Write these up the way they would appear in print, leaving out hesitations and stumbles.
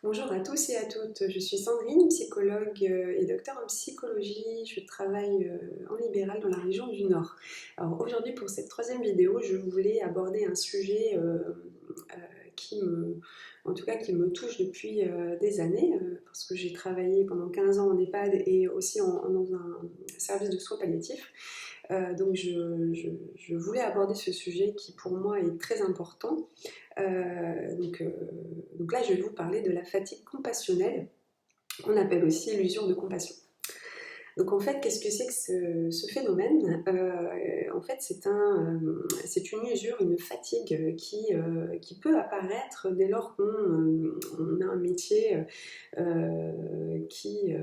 Bonjour à tous et à toutes, je suis Sandrine, psychologue et docteur en psychologie. Je travaille en libéral dans la région du Nord. Alors aujourd'hui pour cette troisième vidéo, je voulais aborder un sujet qui me, en tout cas qui me touche depuis des années, parce que j'ai travaillé pendant 15 ans en EHPAD et aussi dans un service de soins palliatifs. Donc je voulais aborder ce sujet qui pour moi est très important. Donc là, je vais vous parler de la fatigue compassionnelle, qu'on appelle aussi illusion de compassion. Donc en fait, qu'est-ce que c'est que ce phénomène? En fait, c'est une usure, une fatigue qui peut apparaître dès lors qu'on a un métier qui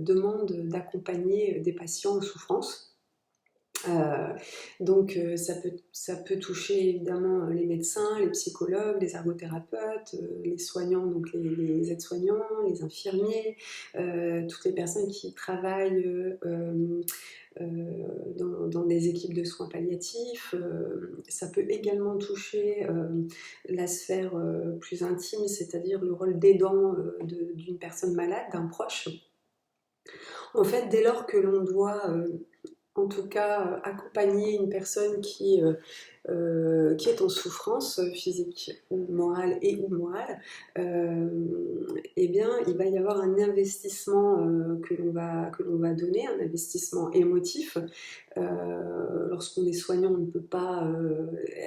demande d'accompagner des patients en souffrance. Ça peut toucher évidemment les médecins, les psychologues, les ergothérapeutes, les soignants, donc les aides-soignants, les infirmiers, toutes les personnes qui travaillent dans des équipes de soins palliatifs. Ça peut également toucher la sphère plus intime, c'est-à-dire le rôle d'aidant d'une personne malade, d'un proche. En fait, dès lors que l'on doit en tout cas accompagner une personne qui est en souffrance physique ou morale eh bien, il va y avoir un investissement que l'on va donner, un investissement émotif. Lorsqu'on est soignant, on ne peut pas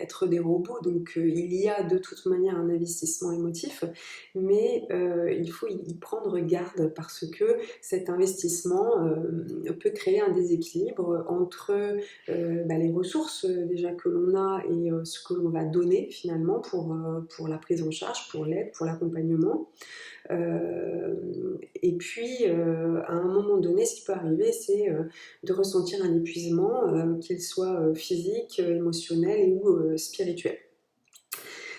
être des robots, donc il y a de toute manière un investissement émotif, mais il faut y prendre garde parce que cet investissement peut créer un déséquilibre entre les ressources déjà que l'on a et ce que l'on va donner finalement pour la prise en charge, pour l'aide, pour l'accompagnement. Et puis, à un moment donné, ce qui peut arriver, c'est de ressentir un épuisement, qu'il soit physique, émotionnel ou spirituel.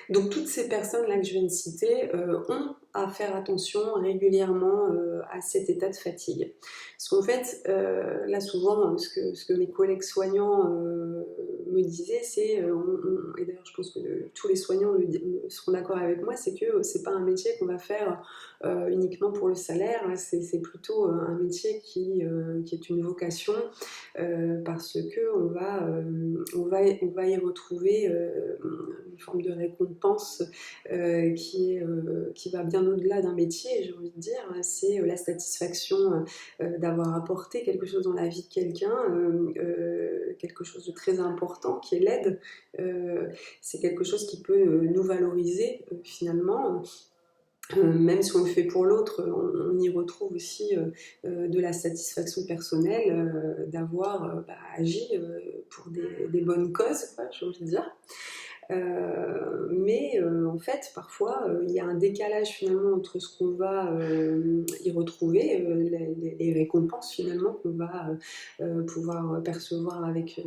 Donc toutes ces personnes-là que je viens de citer ont à faire attention régulièrement à cet état de fatigue. Parce qu'en fait, là souvent, ce que mes collègues soignants me disaient, c'est, et d'ailleurs je pense que tous les soignants seront d'accord avec moi, c'est que c'est pas un métier qu'on va faire uniquement pour le salaire, c'est plutôt un métier qui est une vocation parce que on va y retrouver une forme de récompense qui va bien au-delà d'un métier, j'ai envie de dire. C'est la satisfaction d'avoir apporté quelque chose dans la vie de quelqu'un, quelque chose de très important qui est l'aide. C'est quelque chose qui peut nous valoriser finalement. Même si on le fait pour l'autre, on y retrouve aussi de la satisfaction personnelle d'avoir agi pour des bonnes causes, j'ai envie de dire. En fait, parfois, il y a un décalage finalement entre ce qu'on va y retrouver, les récompenses finalement qu'on va pouvoir percevoir avec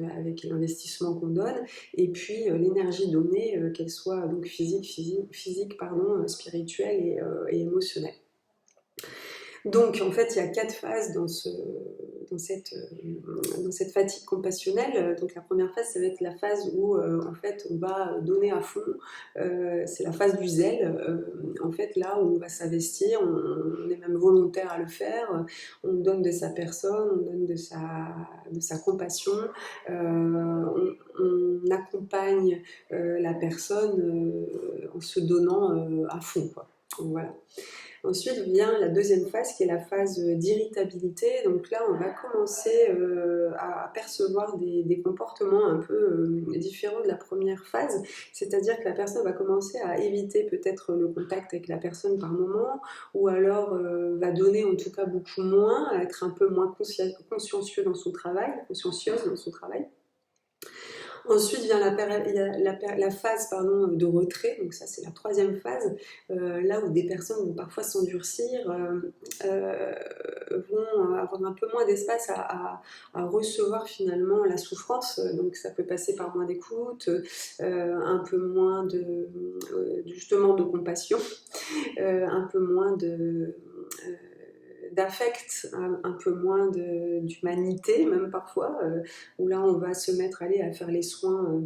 l'investissement qu'on donne, et puis l'énergie donnée, qu'elle soit donc physique pardon, spirituelle et émotionnelle. Donc en fait, il y a 4 phases dans cette fatigue compassionnelle. Donc la première phase, ça va être la phase où en fait on va donner à fond. C'est la phase du zèle. En fait, là où on va s'investir, on est même volontaire à le faire. On donne de sa personne, on donne de sa compassion. On accompagne la personne en se donnant à fond, quoi. Donc, voilà. Ensuite vient la deuxième phase qui est la phase d'irritabilité. Donc là, on va commencer à percevoir des comportements un peu différents de la première phase. C'est-à-dire que la personne va commencer à éviter peut-être le contact avec la personne par moment, ou alors va donner en tout cas beaucoup moins, à être un peu moins consciencieux dans son travail, consciencieuse dans son travail. Ensuite vient la phase de retrait, donc ça c'est la troisième phase, là où des personnes vont parfois s'endurcir, vont avoir un peu moins d'espace à recevoir finalement la souffrance, donc ça peut passer par moins d'écoute, un peu moins justement de compassion, un peu moins d'affect, un peu moins d'humanité même parfois, où là on va se mettre à faire les soins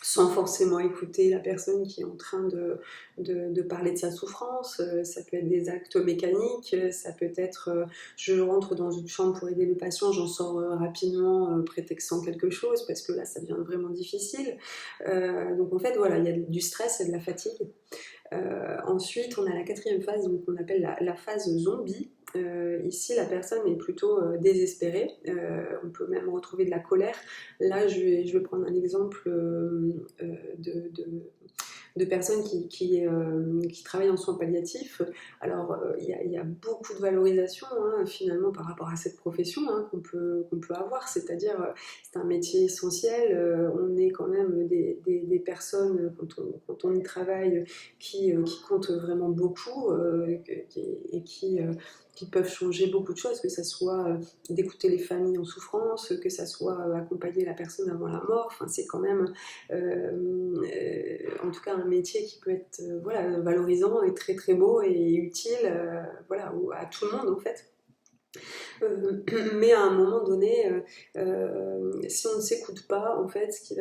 sans forcément écouter la personne qui est en train de parler de sa souffrance. Ça peut être des actes mécaniques, ça peut être je rentre dans une chambre pour aider le patient, j'en sors rapidement prétextant quelque chose, parce que là ça devient vraiment difficile. Donc en fait voilà, il y a du stress et de la fatigue. Ensuite, on a la quatrième phase, donc on appelle la phase zombie. Ici, la personne est plutôt désespérée. On peut même retrouver de la colère. Là, je vais prendre un exemple de personnes qui travaillent en soins palliatifs. Alors, il y a beaucoup de valorisation finalement par rapport à cette profession qu'on peut avoir, c'est-à-dire c'est un métier essentiel, on est quand même des personnes, quand on y travaille, qui comptent vraiment beaucoup et qui peuvent changer beaucoup de choses, que ce soit d'écouter les familles en souffrance, que ce soit accompagner la personne avant la mort. Enfin, c'est quand même en tout cas un métier qui peut être voilà, valorisant et très très beau et utile voilà, à tout le monde en fait. Mais à un moment donné, si on ne s'écoute pas, en fait, ce qui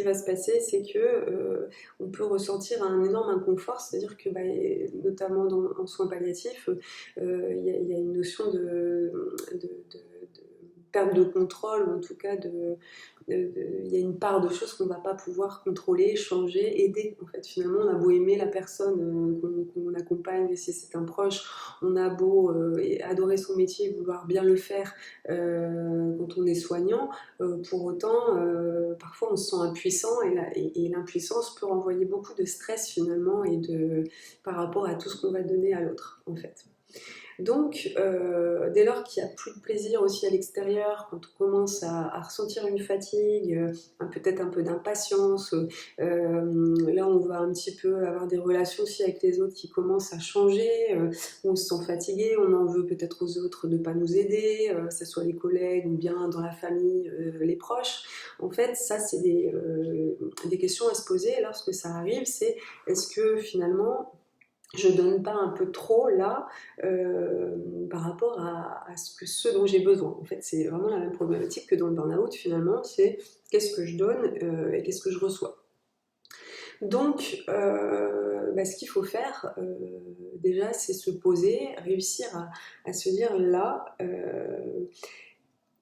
va se passer, c'est que on peut ressentir un énorme inconfort, c'est-à-dire que, bah, notamment en soins palliatifs, il y a une notion de perte de contrôle, ou en tout cas il y a une part de choses qu'on ne va pas pouvoir contrôler, changer, aider. En fait, finalement, on a beau aimer la personne qu'on accompagne, si c'est un proche, on a beau adorer son métier, vouloir bien le faire quand on est soignant, pour autant, parfois on se sent impuissant et l'impuissance peut renvoyer beaucoup de stress finalement par rapport à tout ce qu'on va donner à l'autre, en fait. Donc, dès lors qu'il n'y a plus de plaisir aussi à l'extérieur, quand on commence à ressentir une fatigue, peut-être un peu d'impatience, là on va un petit peu avoir des relations aussi avec les autres qui commencent à changer, on se sent fatigué, on en veut peut-être aux autres de ne pas nous aider, que ce soit les collègues ou bien dans la famille, les proches. En fait, ça c'est des questions à se poser lorsque ça arrive, c'est est-ce que finalement je donne pas un peu trop là par rapport à ce dont j'ai besoin. En fait, c'est vraiment la même problématique que dans le burn-out finalement, c'est qu'est-ce que je donne et qu'est-ce que je reçois. Donc, ce qu'il faut faire déjà, c'est se poser, réussir à se dire là,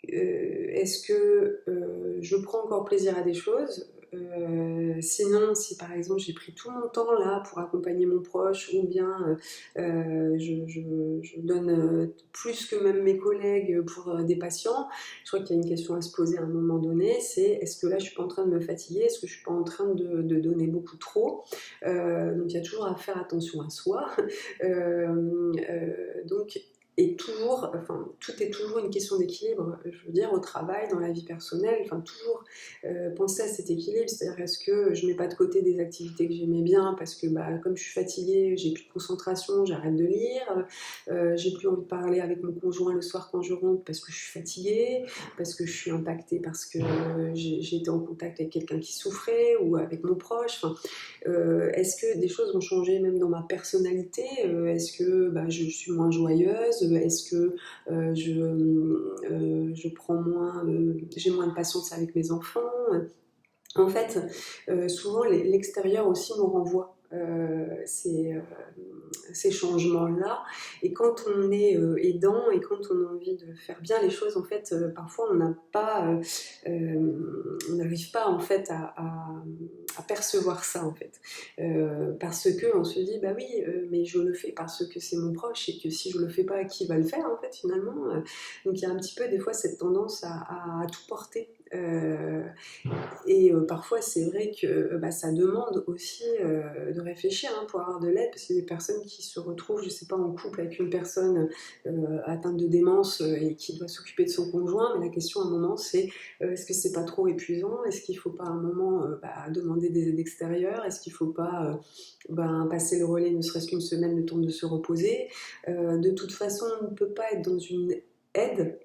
est-ce que je prends encore plaisir à des choses? Sinon, si par exemple j'ai pris tout mon temps là pour accompagner mon proche, ou bien je donne plus que même mes collègues pour des patients, je crois qu'il y a une question à se poser à un moment donné, c'est est-ce que là je suis pas en train de me fatiguer, est-ce que je suis pas en train de donner beaucoup trop, donc il y a toujours à faire attention à soi. Donc et toujours, enfin, tout est toujours une question d'équilibre, je veux dire, au travail, dans la vie personnelle, enfin, toujours penser à cet équilibre, c'est-à-dire est-ce que je mets pas de côté des activités que j'aimais bien parce que bah, comme je suis fatiguée, j'ai plus de concentration, j'arrête de lire, j'ai plus envie de parler avec mon conjoint le soir quand je rentre parce que je suis fatiguée, parce que je suis impactée, parce que j'ai été en contact avec quelqu'un qui souffrait ou avec mon proche, enfin, est-ce que des choses ont changé même dans ma personnalité, est-ce que bah, je suis moins joyeuse, est-ce que je prends moins, j'ai moins de patience avec mes enfants. En fait, souvent l'extérieur aussi nous renvoie ces changements-là. Et quand on est aidant et quand on a envie de faire bien les choses, en fait, parfois on n'arrive pas en fait à percevoir ça en fait, parce que on se dit bah oui, mais je le fais parce que c'est mon proche et que si je le fais pas, qui va le faire en fait finalement. Donc il y a un petit peu des fois cette tendance à tout porter. Et parfois c'est vrai que ça demande aussi de réfléchir pour avoir de l'aide, parce qu'il y a des personnes qui se retrouvent, je sais pas, en couple avec une personne atteinte de démence et qui doit s'occuper de son conjoint, mais la question à un moment c'est est-ce que c'est pas trop épuisant, est-ce qu'il faut pas à un moment demander des aides extérieures, est-ce qu'il faut pas passer le relais ne serait-ce qu'une semaine le temps de se reposer. De toute façon on ne peut pas être dans une aide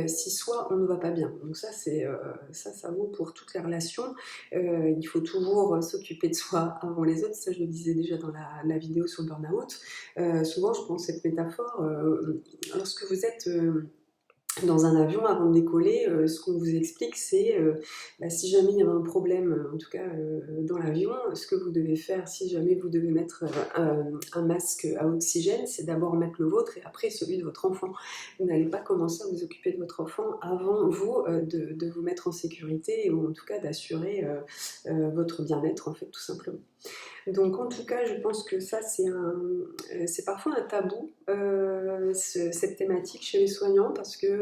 si soit on ne va pas bien. Donc ça, ça vaut pour toutes les relations. Il faut toujours s'occuper de soi avant les autres. Ça, je le disais déjà dans la vidéo sur le burn-out. Souvent, je prends cette métaphore. Lorsque vous êtes dans un avion, avant de décoller, ce qu'on vous explique, c'est bah, si jamais il y avait un problème, en tout cas dans l'avion, ce que vous devez faire, si jamais vous devez mettre un masque à oxygène, c'est d'abord mettre le vôtre et après celui de votre enfant. Vous n'allez pas commencer à vous occuper de votre enfant avant vous de vous mettre en sécurité ou en tout cas d'assurer votre bien-être, en fait, tout simplement. Donc en tout cas, je pense que ça, c'est parfois un tabou, cette thématique chez les soignants, parce que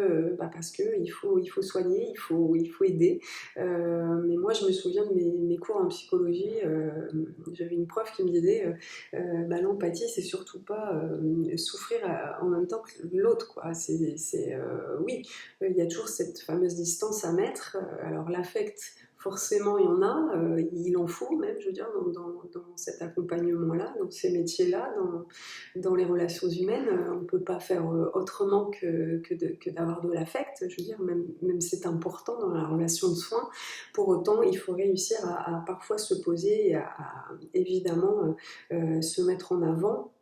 il faut soigner, il faut aider. Mais moi, je me souviens de mes cours en psychologie, j'avais une prof qui me disait, bah, l'empathie, c'est surtout pas souffrir en même temps que l'autre, quoi. Oui, il y a toujours cette fameuse distance à mettre. Alors l'affect, forcément, il y en a, il en faut même, je veux dire, dans cet accompagnement-là, dans ces métiers-là, dans les relations humaines. On ne peut pas faire autrement que d'avoir de l'affect, je veux dire, même c'est important dans la relation de soins. Pour autant, il faut réussir à parfois se poser et à évidemment se mettre en avant.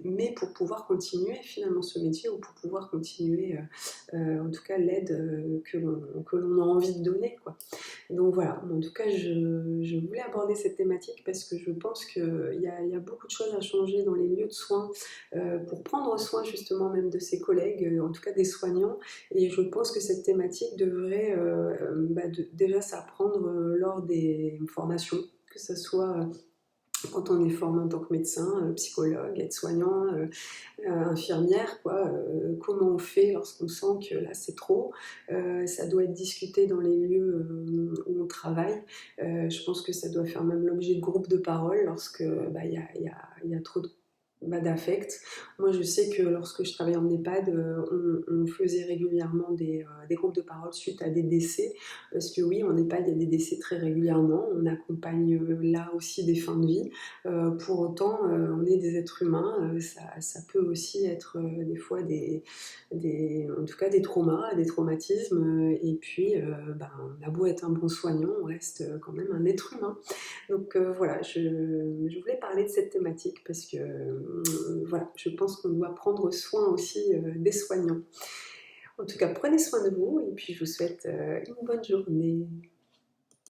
Mais pour pouvoir continuer finalement ce métier ou pour pouvoir continuer en tout cas l'aide que l'on a envie de donner, quoi. Donc voilà, en tout cas, je voulais aborder cette thématique parce que je pense qu'il y a beaucoup de choses à changer dans les lieux de soins pour prendre soin justement même de ses collègues, en tout cas des soignants. Et je pense que cette thématique devrait déjà s'apprendre lors des formations, que ce soit quand on est formé en tant que médecin, psychologue, aide-soignant, infirmière, quoi. Comment on fait lorsqu'on sent que là c'est trop. Ça doit être discuté dans les lieux où on travaille. Je pense que ça doit faire même l'objet de groupes de parole lorsque bah, y a trop d'affect. Moi, je sais que lorsque je travaillais en EHPAD, on faisait régulièrement des groupes de parole suite à des décès, parce que oui, en EHPAD, il y a des décès très régulièrement. On accompagne là aussi des fins de vie. Pour autant, on est des êtres humains. Ça peut aussi être des fois en tout cas des traumas, des traumatismes. Et puis, on a beau être un bon soignant, on reste quand même un être humain. Donc voilà, je voulais parler de cette thématique parce que voilà, je pense qu'on doit prendre soin aussi des soignants. En tout cas, prenez soin de vous et puis je vous souhaite une bonne journée.